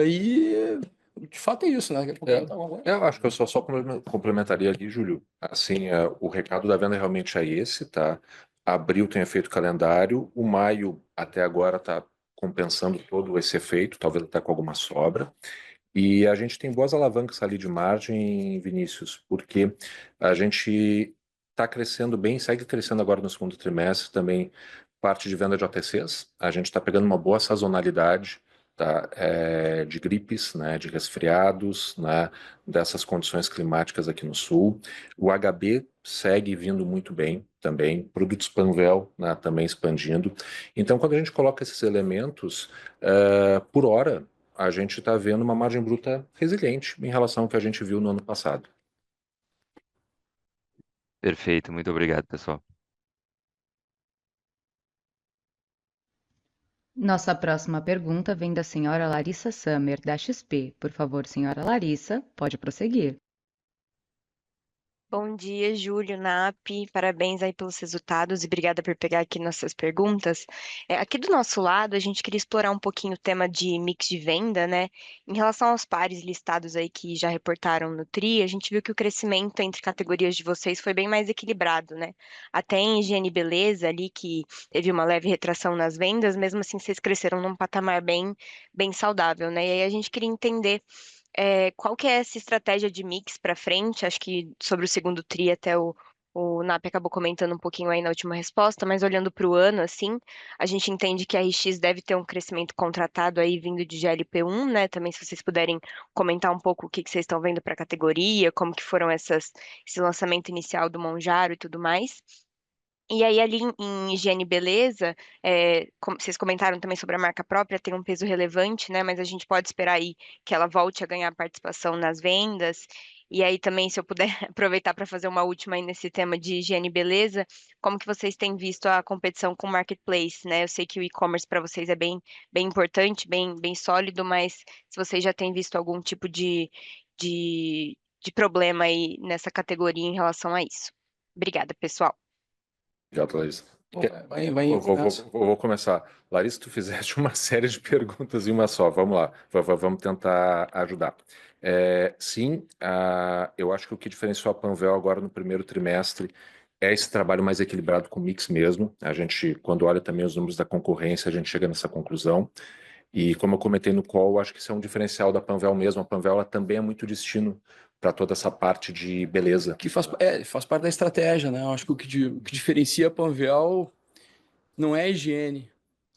B: E de fato é isso, né?
C: Eu acho que eu só complementaria ali, Júlio. Assim, o recado da venda realmente é esse, tá? Abril tem efeito calendário, o maio até agora está compensando todo esse efeito, talvez até com alguma sobra. E a gente tem boas alavancas ali de margem, Vinícius, porque a gente está crescendo bem, segue crescendo agora no segundo trimestre também parte de venda de OTCs. A gente está pegando uma boa sazonalidade, tá, de gripes, né, de resfriados, né, dessas condições climáticas aqui no sul. O HB segue vindo muito bem também, produtos Panvel, né, também expandindo. Então, quando a gente coloca esses elementos, por hora, a gente está vendo uma margem bruta resiliente em relação ao que a gente viu no ano passado.
D: Perfeito, muito obrigado, pessoal.
A: Nossa próxima pergunta vem da senhora Larissa Summer, da XP. Por favor, senhora Larissa, pode prosseguir.
E: Bom dia, Júlio, NAP, parabéns aí pelos resultados e obrigada por pegar aqui nossas perguntas. Aqui do nosso lado, a gente queria explorar um pouquinho o tema de mix de venda, né? Em relação aos pares listados aí que já reportaram no TRI, a gente viu que o crescimento entre categorias de vocês foi bem mais equilibrado, né? Até em higiene e beleza ali, que teve uma leve retração nas vendas, mesmo assim vocês cresceram num patamar bem saudável, né? E aí a gente queria entender qual que é essa estratégia de mix para frente? Acho que sobre o segundo tri até o NAP acabou comentando um pouquinho aí na última resposta, mas olhando para o ano, assim, a gente entende que a RX deve ter um crescimento contratado aí vindo de GLP-1, né? Também se vocês puderem comentar um pouco o que que vocês estão vendo para a categoria, como que foram esse lançamento inicial do Monjaro e tudo mais. E aí, ali em higiene e beleza, vocês comentaram também sobre a marca própria, tem um peso relevante, né? Mas a gente pode esperar aí que ela volte a ganhar participação nas vendas. E aí também, se eu puder aproveitar para fazer uma última aí nesse tema de higiene e beleza, como que vocês têm visto a competição com o marketplace, né? Eu sei que o e-commerce para vocês é bem importante, bem sólido, mas se vocês já têm visto algum tipo de problema aí nessa categoria em relação a isso. Obrigada, pessoal.
C: Obrigado, Larissa.
B: Vou
C: começar. Larissa, tu fizeste uma série de perguntas em uma só. Vamos lá, vamos tentar ajudar. Sim, eu acho que o que diferenciou a Panvel agora no primeiro trimestre é esse trabalho mais equilibrado com o mix mesmo. A gente, quando olha também os números da concorrência, a gente chega nessa conclusão. E como eu comentei no call, eu acho que isso é um diferencial da Panvel mesmo. A Panvel ela também é muito destino para toda essa parte de beleza.
B: Que faz parte da estratégia, né? Eu acho que o que diferencia a Panvel não é a higiene,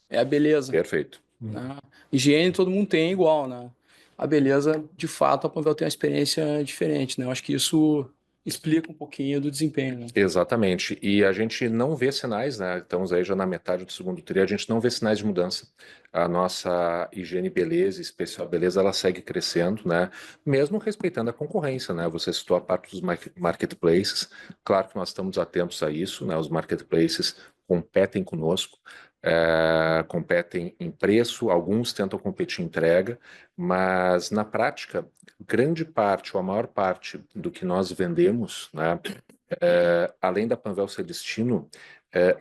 B: é a beleza.
C: Perfeito.
B: Né? Higiene todo mundo tem igual, né? A beleza, de fato, a Panvel tem uma experiência diferente, né? Eu acho que isso explica um pouquinho do desempenho, né?
C: Exatamente. E a gente não vê sinais, né? Estamos aí já na metade do segundo tri, a gente não vê sinais de mudança. A nossa higiene e beleza, especial beleza, ela segue crescendo, né? Mesmo respeitando a concorrência, né? Você citou a parte dos marketplaces. Claro que nós estamos atentos a isso, né? Os marketplaces competem conosco, competem em preço, alguns tentam competir em entrega, mas na prática, grande parte ou a maior parte do que nós vendemos, né? Além da Panvel ser destino,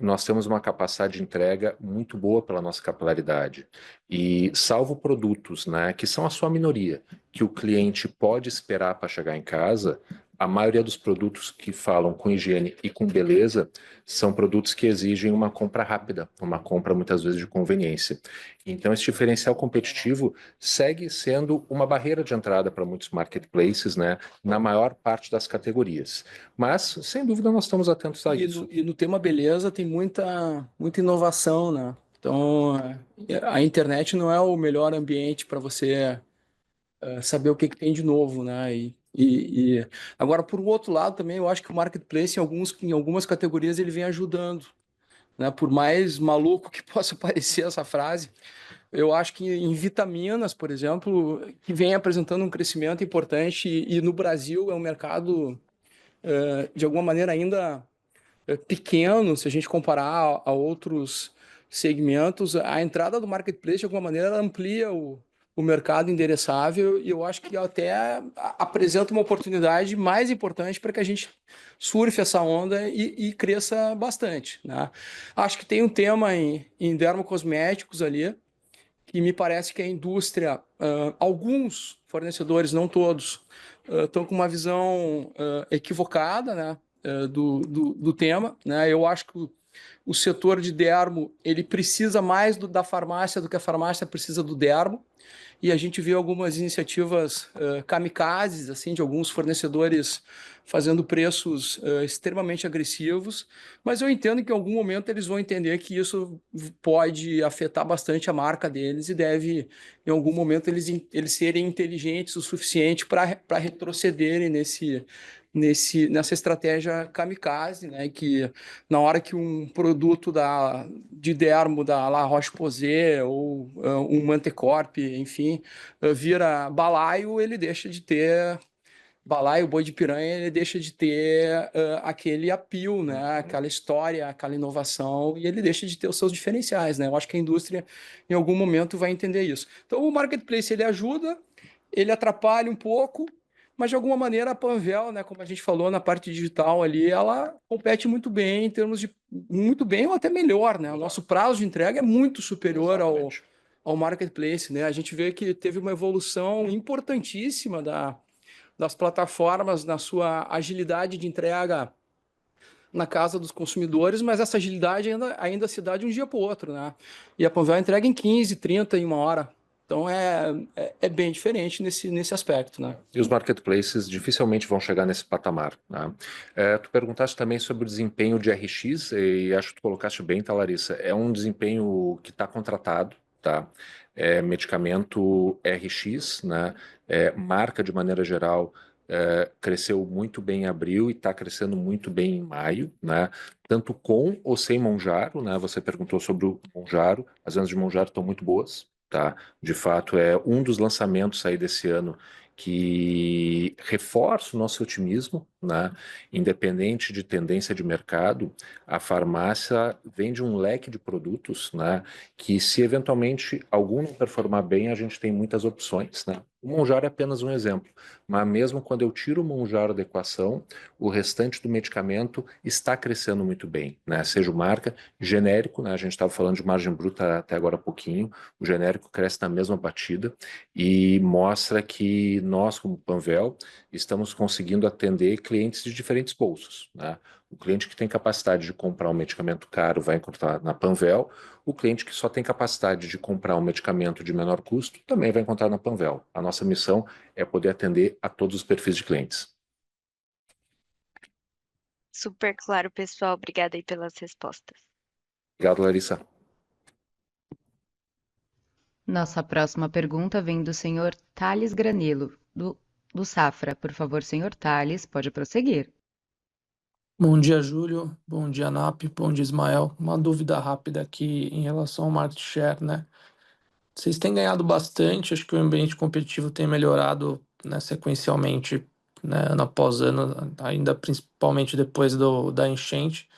C: nós temos uma capacidade de entrega muito boa pela nossa capilaridade. E salvo produtos, né, que são a sua minoria, que o cliente pode esperar para chegar em casa, a maioria dos produtos que falam com higiene e com beleza são produtos que exigem uma compra rápida, uma compra muitas vezes de conveniência. Então, esse diferencial competitivo segue sendo uma barreira de entrada para muitos marketplaces, né, na maior parte das categorias. Mas, sem dúvida, nós estamos atentos a isso.
B: E no tema beleza tem muita inovação, né? Então, a internet não é o melhor ambiente para você saber o que tem de novo, né? Agora, por outro lado, também eu acho que o marketplace, em algumas categorias, ele vem ajudando, né? Por mais maluco que possa parecer essa frase, eu acho que em vitaminas, por exemplo, que vem apresentando um crescimento importante e no Brasil é um mercado, de alguma maneira, ainda pequeno, se a gente comparar a outros segmentos. A entrada do marketplace, de alguma maneira, ela amplia o mercado endereçável e eu acho que até apresenta uma oportunidade mais importante para que a gente surfe essa onda e cresça bastante, né? Acho que tem um tema em dermocosméticos ali, que me parece que a indústria, alguns fornecedores, não todos, estão com uma visão equivocada, né, do tema, né? Eu acho que o setor de dermo ele precisa mais da farmácia do que a farmácia precisa do dermo. E a gente viu algumas iniciativas kamikazes, assim, de alguns fornecedores fazendo preços extremamente agressivos, mas eu entendo que em algum momento eles vão entender que isso pode afetar bastante a marca deles e deve, em algum momento, eles serem inteligentes o suficiente para retrocederem nessa estratégia kamikaze, né? Que na hora que um produto de dermo da La Roche-Posay ou um Mantecorp, enfim, vira balaio, ele deixa de ter balaio, boi de piranha, ele deixa de ter aquele appeal, né? Aquela história, aquela inovação, e ele deixa de ter os seus diferenciais, né? Eu acho que a indústria, em algum momento, vai entender isso. Então, o marketplace, ele ajuda, ele atrapalha um pouco, mas de alguma maneira a Panvel, né, como a gente falou na parte digital ali, ela compete muito bem em termos de muito bem ou até melhor, né? O nosso prazo de entrega é muito superior ao marketplace, né? A gente vê que teve uma evolução importantíssima das plataformas na sua agilidade de entrega na casa dos consumidores, mas essa agilidade ainda se dá de um dia para o outro, né? E a Panvel entrega em 15, 30 em 1 hora. Então é bem diferente nesse aspecto, né?
C: E os marketplaces dificilmente vão chegar nesse patamar, né? Tu perguntaste também sobre o desempenho de RX, e acho que tu colocaste bem, tá, Larissa? É um desempenho que está contratado, tá? Medicamento RX, né? Marca de maneira geral cresceu muito bem em abril e está crescendo muito bem em maio, né? Tanto com ou sem Monjaro, né? Você perguntou sobre o Monjaro, as vendas de Monjaro estão muito boas, tá? De fato, é um dos lançamentos aí desse ano que reforça o nosso otimismo, né? Independente de tendência de mercado, a farmácia vende um leque de produtos, né? Que se eventualmente algum não performar bem, a gente tem muitas opções, né? O Monjaro é apenas um exemplo, mas mesmo quando eu tiro o Monjaro da equação, o restante do medicamento está crescendo muito bem, né? Seja o marca, genérico, né? A gente estava falando de margem bruta até agora há pouquinho, o genérico cresce na mesma batida e mostra que nós, como Panvel, estamos conseguindo atender clientes de diferentes bolsos, né? O cliente que tem capacidade de comprar um medicamento caro vai encontrar na Panvel, o cliente que só tem capacidade de comprar um medicamento de menor custo também vai encontrar na Panvel. A nossa missão é poder atender a todos os perfis de clientes.
E: Super claro, pessoal. Obrigada aí pelas respostas.
C: Obrigado, Larissa.
A: Nossa próxima pergunta vem do senhor Thales Granello, do Safra. Por favor, senhor Thales, pode prosseguir.
F: Bom dia, Júlio. Bom dia, Nap. Bom dia, Ismael. Uma dúvida rápida aqui em relação ao market share, né? Vocês têm ganhado bastante, acho que o ambiente competitivo tem melhorado, né, sequencialmente, né, ano após ano, ainda principalmente depois da enchente.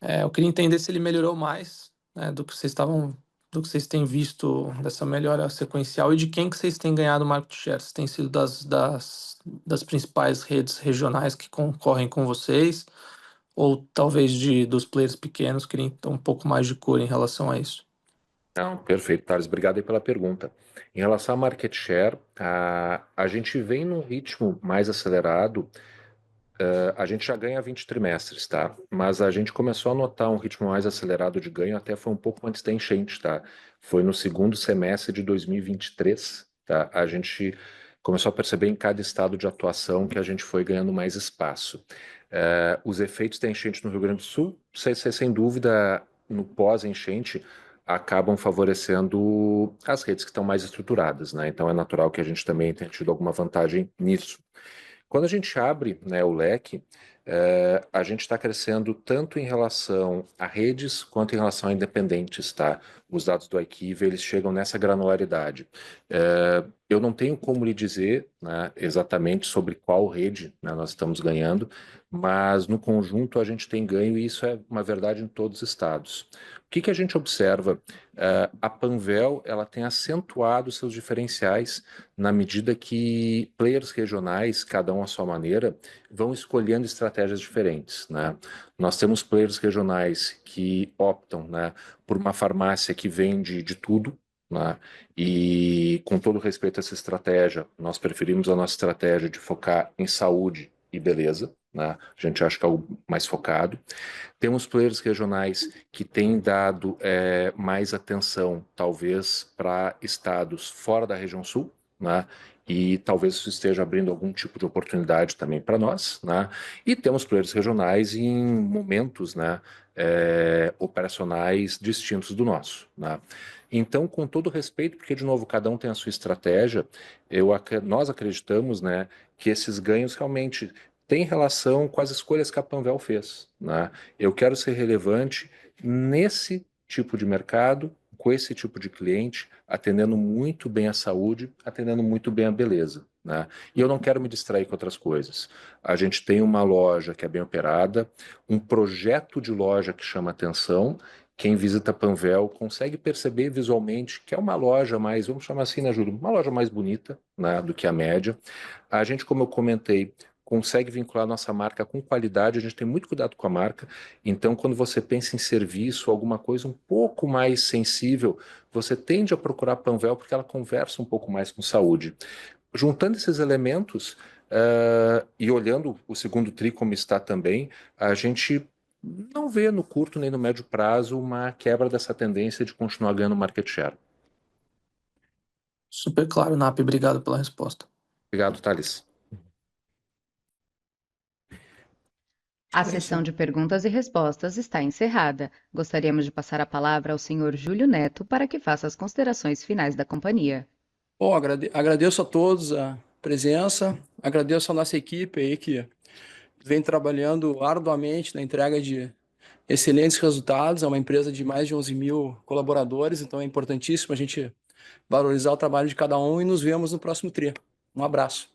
F: Eu queria entender se ele melhorou mais, né, do que vocês têm visto dessa melhora sequencial e de quem que vocês têm ganhado market share. Se tem sido das principais redes regionais que concorrem com vocês, ou talvez dos players pequenos. Queria ter um pouco mais de cor em relação a isso.
C: Não, perfeito, Thales. Obrigado aí pela pergunta. Em relação a market share, a gente vem num ritmo mais acelerado. A gente já ganha 20 trimestres, tá? Mas a gente começou a notar um ritmo mais acelerado de ganho até foi um pouco antes da enchente, tá? Foi no segundo semestre de 2023, tá? A gente começou a perceber em cada estado de atuação que a gente foi ganhando mais espaço. Os efeitos da enchente no Rio Grande do Sul, sem dúvida, no pós-enchente, acabam favorecendo as redes que estão mais estruturadas, né? Então é natural que a gente também tenha tido alguma vantagem nisso. Quando a gente abre, né, o leque, a gente está crescendo tanto em relação a redes quanto em relação a independentes, tá? Os dados do IQVIA, eles chegam nessa granularidade. Eu não tenho como lhe dizer, né, exatamente sobre qual rede, né, nós estamos ganhando, mas no conjunto a gente tem ganho e isso é uma verdade em todos os estados. O que a gente observa? A Panvel, ela tem acentuado seus diferenciais na medida que players regionais, cada um à sua maneira, vão escolhendo estratégias diferentes, né? Nós temos players regionais que optam, né, por uma farmácia que vende de tudo, né? E com todo respeito a essa estratégia, nós preferimos a nossa estratégia de focar em saúde e beleza, né? A gente acha que é o mais focado. Temos players regionais que têm dado mais atenção, talvez, para estados fora da região sul, né? E talvez isso esteja abrindo algum tipo de oportunidade também para nós, né? E temos players regionais em momentos, né, operacionais distintos do nosso, né? Então, com todo respeito, porque, de novo, cada um tem a sua estratégia, nós acreditamos, né, que esses ganhos realmente têm relação com as escolhas que a Panvel fez, né? Eu quero ser relevante nesse tipo de mercado, com esse tipo de cliente, atendendo muito bem a saúde, atendendo muito bem a beleza, né? E eu não quero me distrair com outras coisas. A gente tem uma loja que é bem operada, um projeto de loja que chama atenção, quem visita Panvel consegue perceber visualmente que é uma loja mais, vamos chamar assim, né, Júlio? Uma loja mais bonita, né, do que a média. A gente, como eu comentei, consegue vincular nossa marca com qualidade, a gente tem muito cuidado com a marca, então quando você pensa em serviço, alguma coisa um pouco mais sensível, você tende a procurar Panvel porque ela conversa um pouco mais com saúde. Juntando esses elementos, e olhando o segundo TRI como está também, a gente não vê no curto nem no médio prazo uma quebra dessa tendência de continuar ganhando market share.
F: Super claro, Nap. Obrigado pela resposta.
C: Obrigado, Thales.
A: A sessão de perguntas e respostas está encerrada. Gostaríamos de passar a palavra ao senhor Júlio Neto para que faça as considerações finais da companhia.
B: Bom, agradeço a todos a presença, agradeço a nossa equipe aí que vem trabalhando arduamente na entrega de excelentes resultados. É uma empresa de mais de 11 mil colaboradores, então é importantíssimo a gente valorizar o trabalho de cada um e nos vemos no próximo TRI. Um abraço.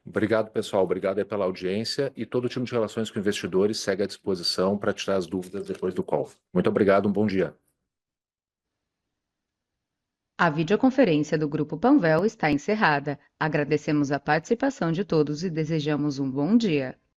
C: Obrigado, pessoal. Obrigado aí pela audiência e todo o time de relações com investidores segue à disposição para tirar as dúvidas depois do call. Muito obrigado, um bom dia.
A: A videoconferência do Grupo Panvel está encerrada. Agradecemos a participação de todos e desejamos um bom dia.